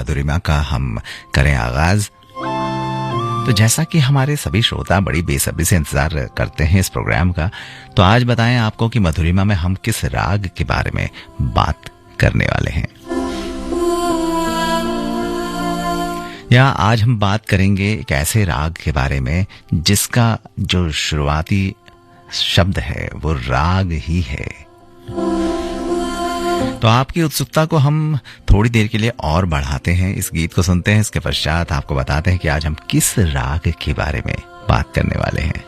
मधुरिमा का हम करें आगाज। तो जैसा कि हमारे सभी श्रोता बड़ी बेसब्री से इंतजार करते हैं इस प्रोग्राम का, तो आज बताएं आपको कि मधुरिमा में हम किस राग के बारे में बात करने वाले हैं। या आज हम बात करेंगे एक ऐसे राग के बारे में जिसका जो शुरुआती शब्द है वो राग ही है। तो आपकी उत्सुकता को हम थोड़ी देर के लिए और बढ़ाते हैं, इस गीत को सुनते हैं, इसके पश्चात आपको बताते हैं कि आज हम किस राग के बारे में बात करने वाले हैं।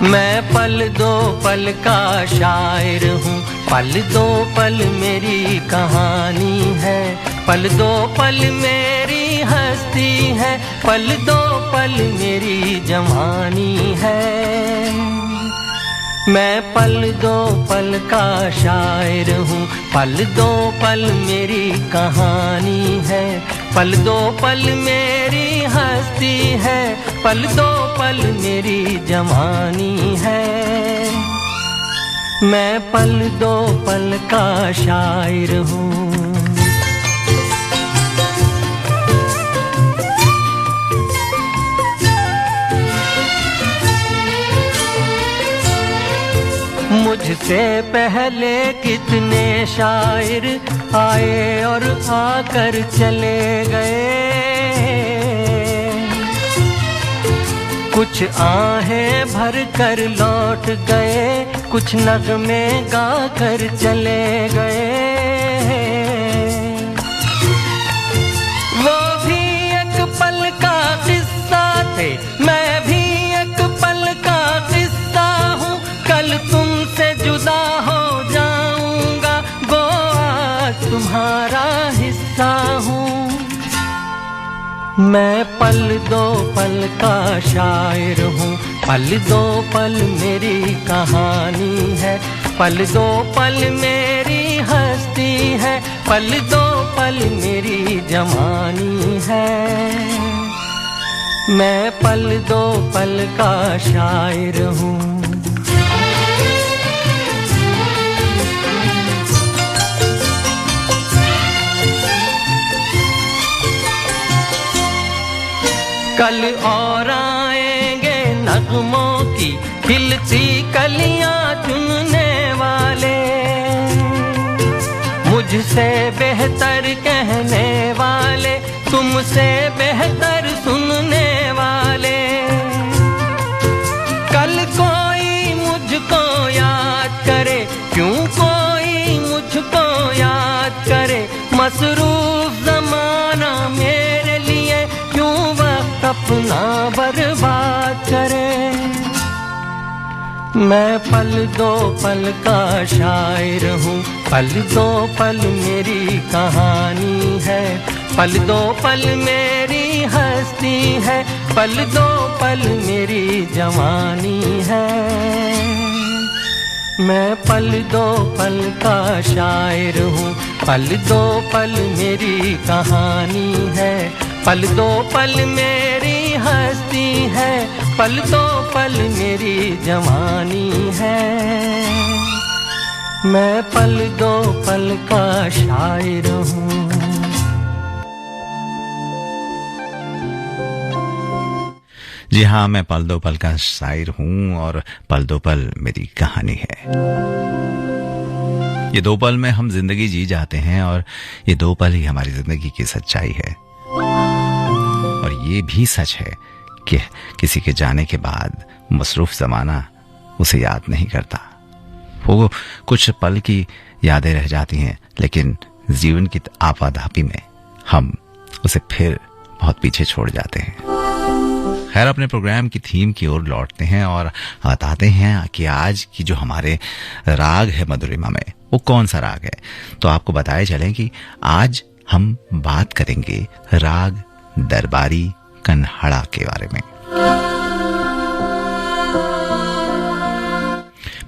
मैं पल दो पल का शायर हूँ, पल दो पल मेरी कहानी है, पल दो पल मेरी हस्ती है, पल दो पल मेरी जवानी है। मैं पल दो पल का शायर हूँ, पल दो पल मेरी कहानी है, पल दो पल मेरी हस्ती है, पल दो पल मेरी जवानी है। मैं पल दो पल का शायर हूँ। मुझसे पहले कितने शायर आए और आकर चले गए, कुछ आहें भर कर लौट गए, कुछ नगमे गा कर चले गए। वो भी एक पल का किस्सा थे, मैं भी एक पल का किस्सा हूँ, कल तुमसे जुदा हो जाऊंगा, गो आज तुम्हारा हिस्सा हूँ। मैं पल दो पल का शायर हूँ, पल दो पल मेरी कहानी है, पल दो पल मेरी हस्ती है, पल दो पल मेरी जवानी है। मैं पल दो पल का शायर हूँ। कल और आएंगे नगमों की खिलती कलियां चुनने वाले, मुझसे बेहतर कहने वाले, तुमसे बेहतर सुनने वाले। कल कोई मुझको याद करे, क्यों कोई मुझको याद करे, मसरूफ ज़माना मेरे लिए क्यों वक्त अपना बर्बाद करे। मैं पल दो पल का शायर हूँ, पल दो पल मेरी कहानी है, पल दो पल मेरी हस्ती है, पल दो पल मेरी जवानी है। मैं पल दो पल का शायर हूँ, पल दो पल मेरी कहानी है, पल दो पल मेरी हस्ती है, पल दो पल मेरी जवानी है। मैं पल दो पल का शायर हूँ। जी हाँ, मैं पल दो पल का शायर हूँ और पल दो पल मेरी कहानी है। ये दो पल में हम जिंदगी जी जाते हैं और ये दो पल ही हमारी जिंदगी की सच्चाई है। और ये भी सच है कि किसी के जाने के बाद मसरूफ जमाना उसे याद नहीं करता। वो कुछ पल की यादें रह जाती हैं, लेकिन जीवन की आपाधापी में हम उसे फिर बहुत पीछे छोड़ जाते हैं। खैर, अपने प्रोग्राम की थीम की ओर लौटते हैं और बताते हैं कि आज की जो हमारे राग है मधुरिमा में, वो कौन सा राग है। तो आपको बताए चलें कि आज हम बात करेंगे राग दरबारी कन्हड़ा के बारे में।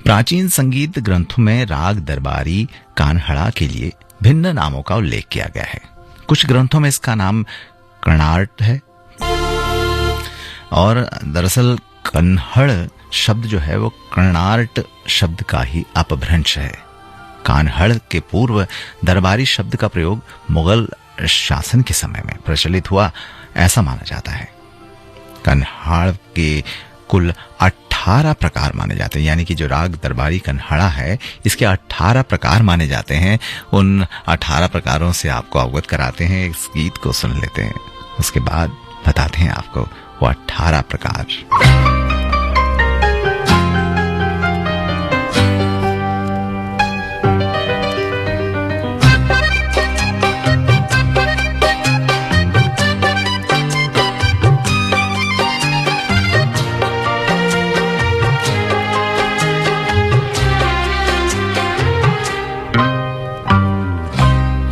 प्राचीन संगीत ग्रंथों में राग दरबारी कान्हड़ा के लिए भिन्न नामों का उल्लेख किया गया है। कुछ ग्रंथों में इसका नाम कर्णाट है और दरअसल कन्हड़ शब्द जो है वो कर्णाट शब्द का ही अपभ्रंश है। कान्हड़ के पूर्व दरबारी शब्द का प्रयोग मुगल शासन के समय में प्रचलित हुआ, ऐसा माना जाता है। कन्हाड़ के कुल 18 प्रकार माने जाते हैं, यानी कि जो राग दरबारी कन्हाड़ा है इसके 18 प्रकार माने जाते हैं। उन 18 प्रकारों से आपको अवगत कराते हैं, इस गीत को सुन लेते हैं, उसके बाद बताते हैं आपको वो 18 प्रकार।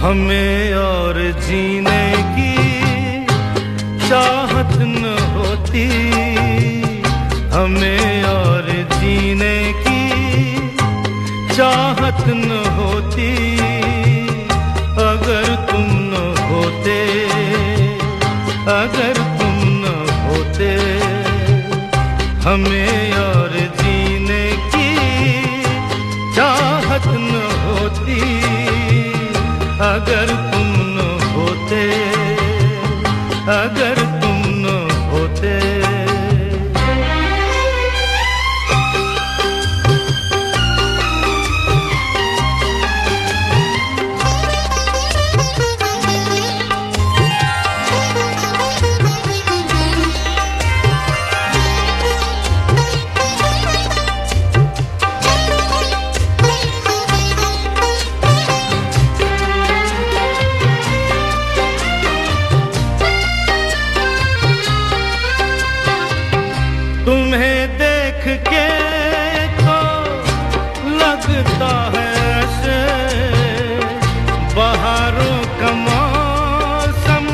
हमें और जीने की चाहत न होती, हमें और जीने की चाहत न होती, अगर तुम न होते, अगर तुम न होते। हमें और जीने की चाहत न होती, अगर तुम न होते, अगर तुम न होते। तुम्हें देख के तो लगता है ऐसे बहारों का मौसम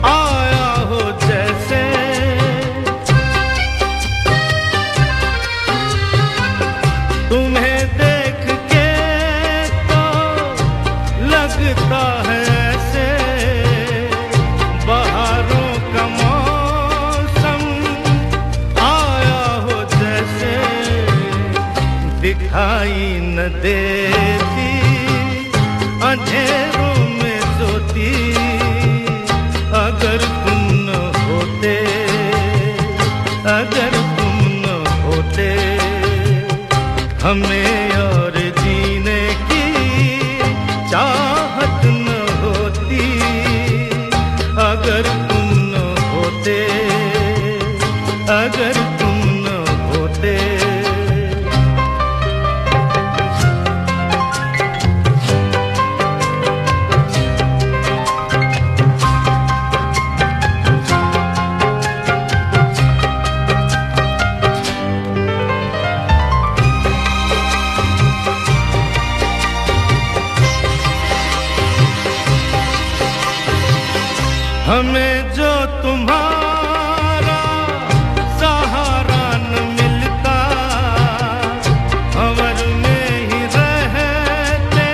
आया हो जैसे। तुम्हें देख के तो लगता है ऐसे बहारों का दिखाई न देती अंधेरों में सोती, अगर तुम न होते, अगर तुम न होते। हमें और जीने की चाहत न होती, अगर तुम न होते, अगर तुम न होते। हमें जो तुम्हारा सहारा न मिलता, भंवर में ही रहते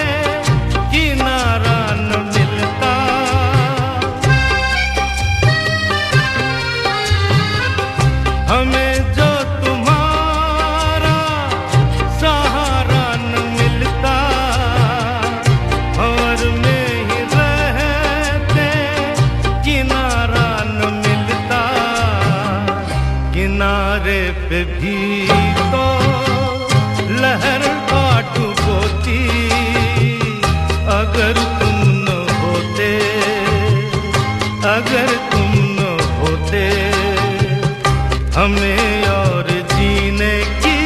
किनारा न मिलता। हमें जो तुम्हारा सहारा न मिलता, भंवर में ही रहते किनारा न मिलता। किनारे पे भी तो लहर काट बोती, अगर तुम न होते, अगर तुम न होते। हमें और जीने की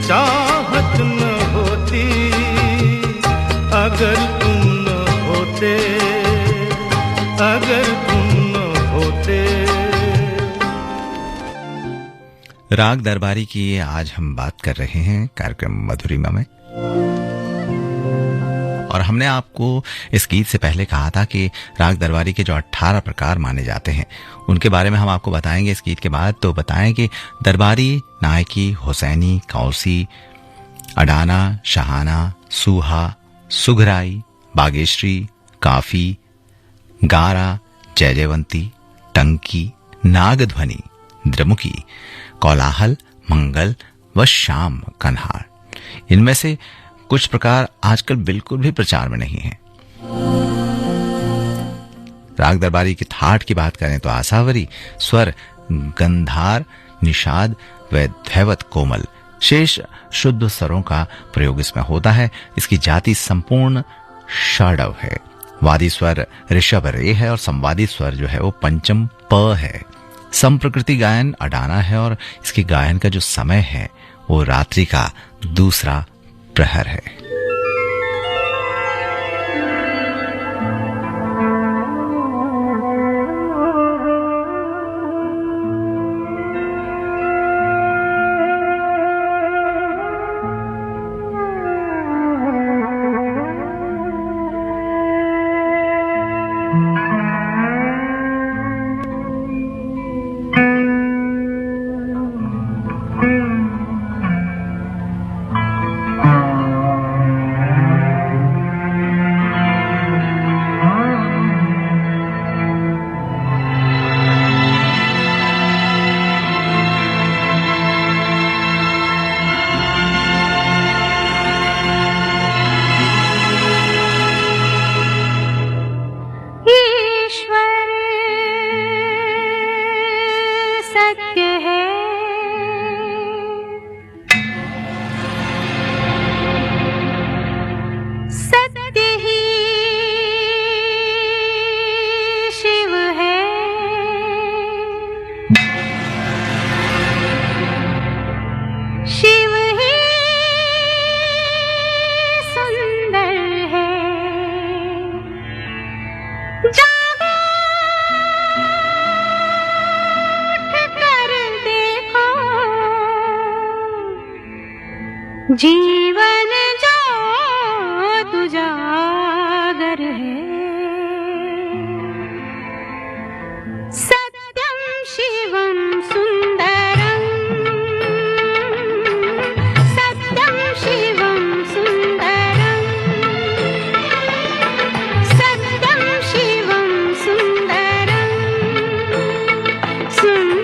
चाहत न होती, अगर तुम न होते, अगर तुम न होते। राग दरबारी की आज हम बात कर रहे हैं कार्यक्रम मधुरिमा में, और हमने आपको इस गीत से पहले कहा था कि राग दरबारी के जो 18 प्रकार माने जाते हैं उनके बारे में हम आपको बताएंगे इस गीत के बाद। तो बताएं कि दरबारी, नायकी, हुसैनी, कौसी, अडाना, शाहाना, सूहा, सुघराई, बागेश्री, काफी, गारा, जयजयवंती, टंकी, नागध्वनि, द्रमुकी, कोलाहल, मंगल व श्याम कन्हाड़। इनमें से कुछ प्रकार आजकल बिल्कुल भी प्रचार में नहीं है। राग दरबारी की ठाठ की बात करें तो आसावरी, स्वर गंधार, निषाद व धैवत कोमल, शेष शुद्ध स्वरों का प्रयोग इसमें होता है। इसकी जाति संपूर्ण षाडव है। वादी स्वर ऋषभ रे है और संवादी स्वर जो है वो पंचम प है। संप्रकृति गायन अडाना है और इसके गायन का जो समय है वो रात्रि का दूसरा प्रहर है। जीवन जो तुजागर है, सत्यम शिवम सुंदरम, सत्यम शिवम सुंदरम, सत्यम शिवम सुंदरम, सुंदरम।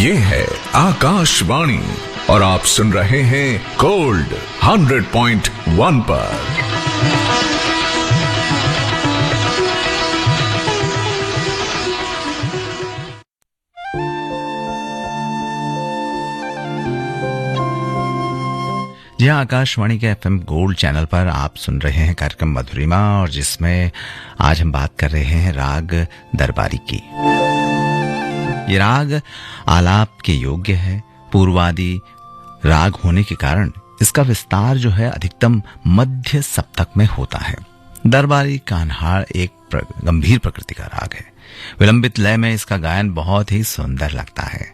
ये है आकाशवाणी और आप सुन रहे हैं गोल्ड 100.1 पर। जी हाँ, आकाशवाणी के एफएम गोल्ड चैनल पर आप सुन रहे हैं कार्यक्रम मधुरिमा, और जिसमें आज हम बात कर रहे हैं राग दरबारी की। ये राग आलाप के योग्य है। पूर्वादि राग होने के कारण इसका विस्तार जो है अधिकतम मध्य सप्तक में होता है। दरबारी कान्हाड़ एक गंभीर प्रकृति का राग है। विलंबित लय में इसका गायन बहुत ही सुंदर लगता है।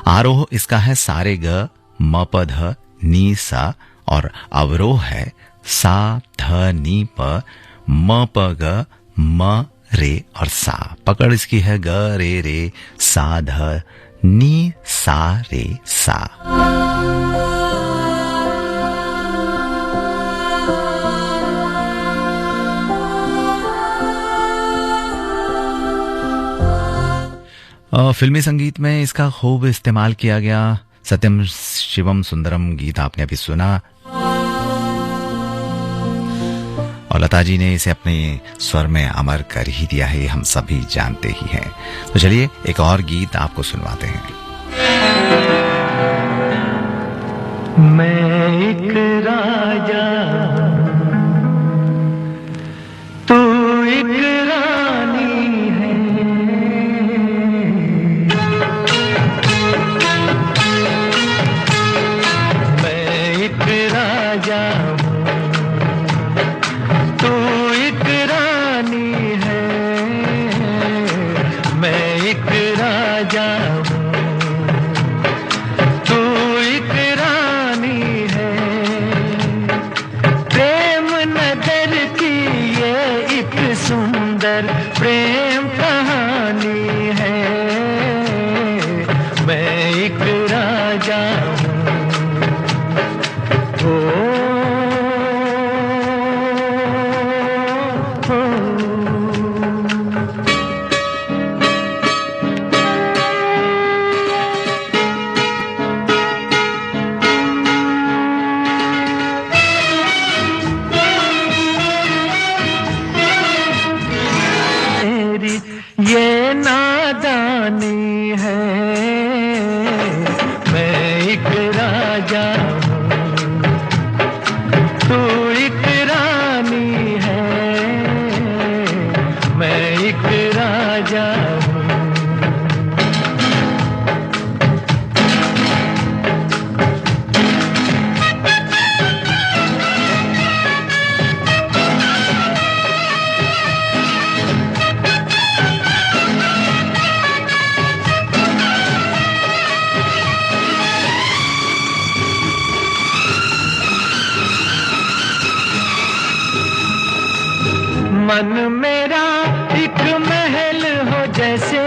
आरोह इसका है सारे ग म प ध नी सा, और अवरोह है सा ध नी प म प ग म रे और सा। पकड़ इसकी है ग रे रे सा ध नी सा रे सा। फिल्मी संगीत में इसका खूब इस्तेमाल किया गया। सत्यम शिवम सुंदरम गीत आपने अभी सुना, और लता जी ने इसे अपने स्वर में अमर कर ही दिया है, हम सभी जानते ही हैं। तो चलिए एक और गीत आपको सुनवाते हैं। मैं एक राजा, तू एक रानी है। मैं एक राजा, तू एक रानी है। मैं एक राजा, तू एक रानी है। प्रेम नगर की ये एक सुंदर प्रेम कहानी है। मैं एक राजा हूँ। ये नादानी है। मैं एक राजा हूँ, तू एक रानी है। मैं एक राजा हूँ। मन मेरा एक महल हो जैसे,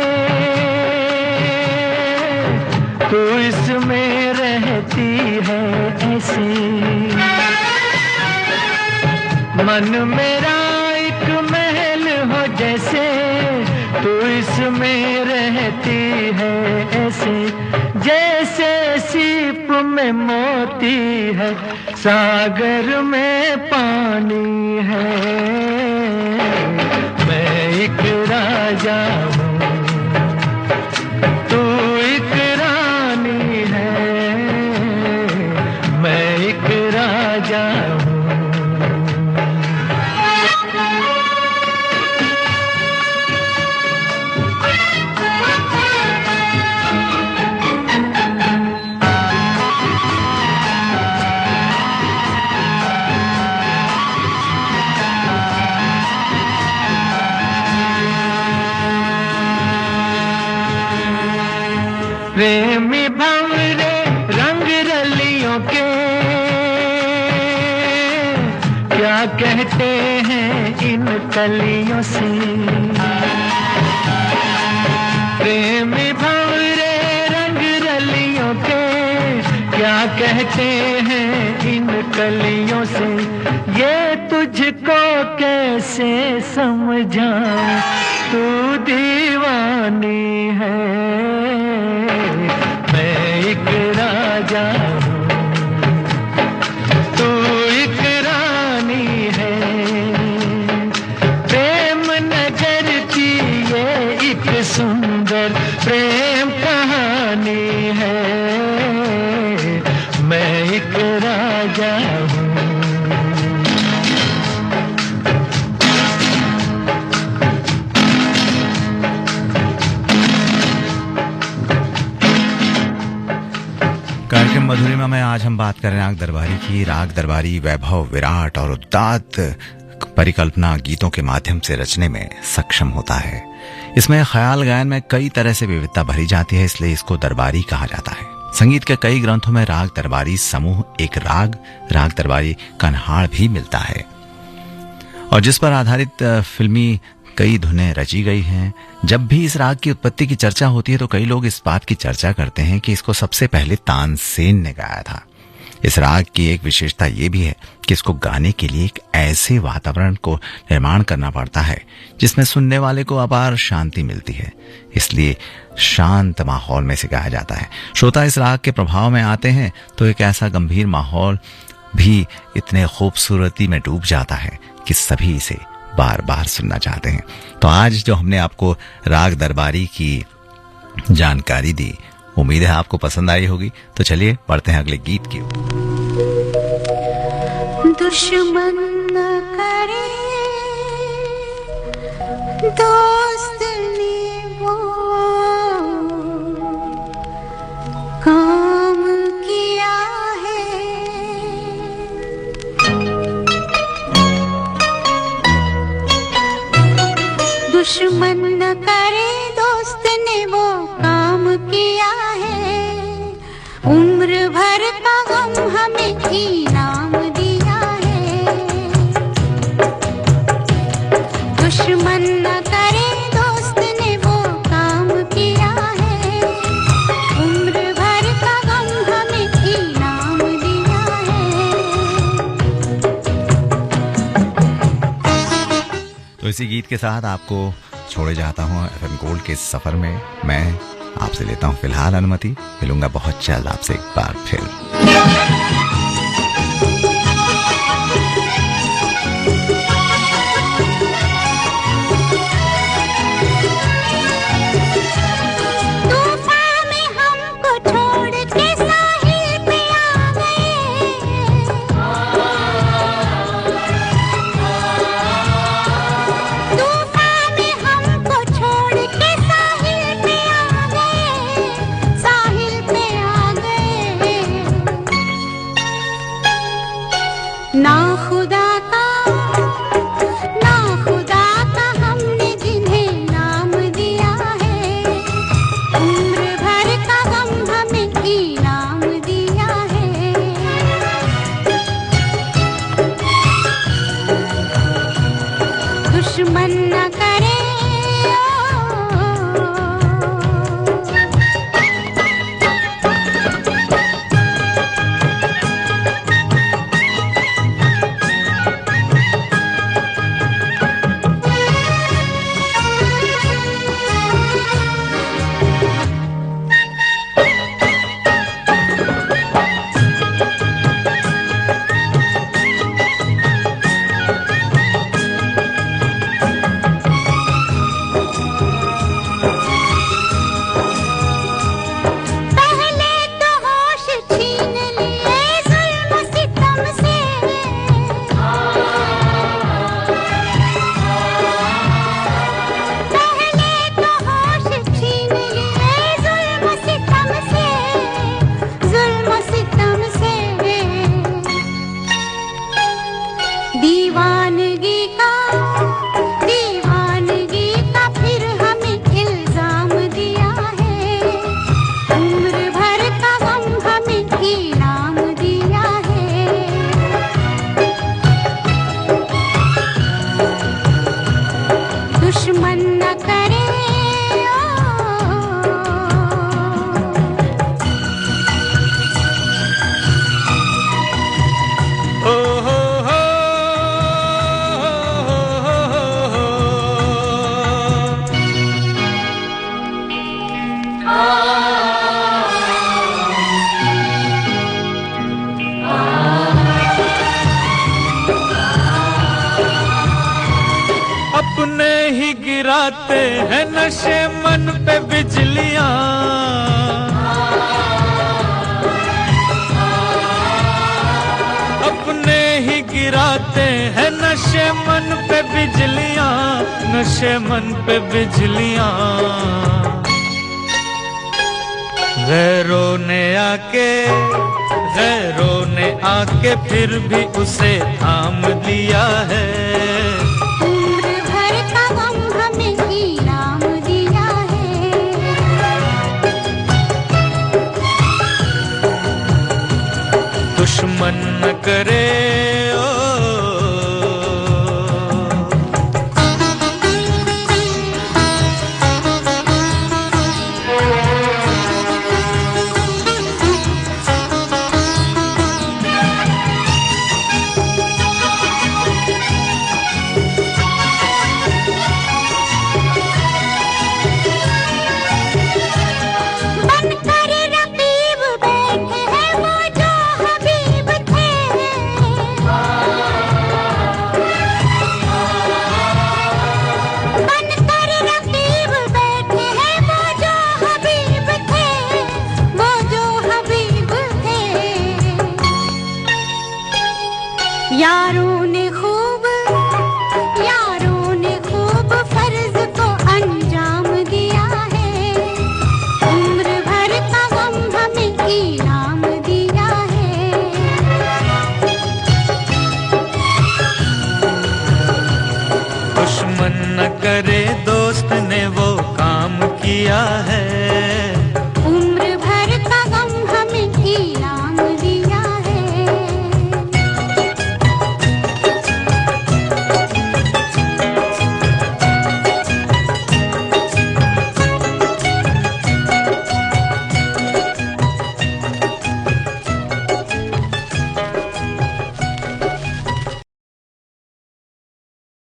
तू इसमें रहती है ऐसे। मन मेरा एक महल हो जैसे, तू इसमें रहती है ऐसे। जैसे सीप में मोती है, सागर में पानी है। मैं एक राजा हूँ, तू एक रानी है। मैं एक राजा हूँ। प्रेमी भंवरे रंग रलियों के क्या कहते हैं इन कलियों से। प्रेमी भंवरे रंग रलियों के क्या कहते हैं इन कलियों से। ये तुझको कैसे समझाऊं, तू दीवानी है। मैं सुंदर प्रेम कहानी है, मैं एक राजा हूँ। कार्यक्रम मधुरिमा में आज हम बात कर रहे हैं राग दरबारी की। राग दरबारी वैभव, विराट और उदात्त परिकल्पना गीतों के माध्यम से रचने में सक्षम होता है। इसमें ख्याल गायन में कई तरह से विविधता भरी जाती है, इसलिए इसको दरबारी कहा जाता है। संगीत के कई ग्रंथों में राग दरबारी समूह एक राग दरबारी कन्हाड़ भी मिलता है, और जिस पर आधारित फिल्मी कई धुनें रची गई हैं। जब भी इस राग की उत्पत्ति की चर्चा होती है तो कई लोग इस बात की चर्चा करते हैं कि इसको सबसे पहले तानसेन ने गाया था। इस राग की एक विशेषता यह भी है कि इसको गाने के लिए एक ऐसे वातावरण को निर्माण करना पड़ता है जिसमें सुनने वाले को अपार शांति मिलती है, इसलिए शांत माहौल में से गाया जाता है। श्रोता इस राग के प्रभाव में आते हैं तो एक ऐसा गंभीर माहौल भी इतने खूबसूरती में डूब जाता है कि सभी इसे बार बार सुनना चाहते हैं। तो आज जो हमने आपको राग दरबारी की जानकारी दी, उम्मीद है आपको पसंद आई होगी। तो चलिए बढ़ते हैं अगले गीत की ओर। दुश्मन न करे दोस्त ने वो काम किया है, दुश्मन न करे दोस्त ने वो काम किया है, उम्र भर का गम हमें इनाम दिया है। दुश्मन न करे दोस्त ने वो काम किया है, उम्र भर का गम हमें इनाम दिया है। तो इसी गीत के साथ आपको छोड़े जाता हूँ एफएम गोल्ड के सफर में। मैं आपसे लेता हूँ फिलहाल अनुमति, मिलूंगा बहुत जल्द आपसे एक बार फिर। दुश्मन न करे ही गिराते हैं नशे मन पे बिजलियां, अपने ही गिराते हैं नशे मन पे बिजलियां, नशे मन पे बिजलियां। गैरों ने आके फिर भी उसे थाम लिया है, उम्र भर का गम हमें इनाम दिया है। दुश्मन न करे यारों ने खूब फर्ज को अंजाम दिया है, उम्र भर का गम हमें इनाम दिया है। दुश्मन न करे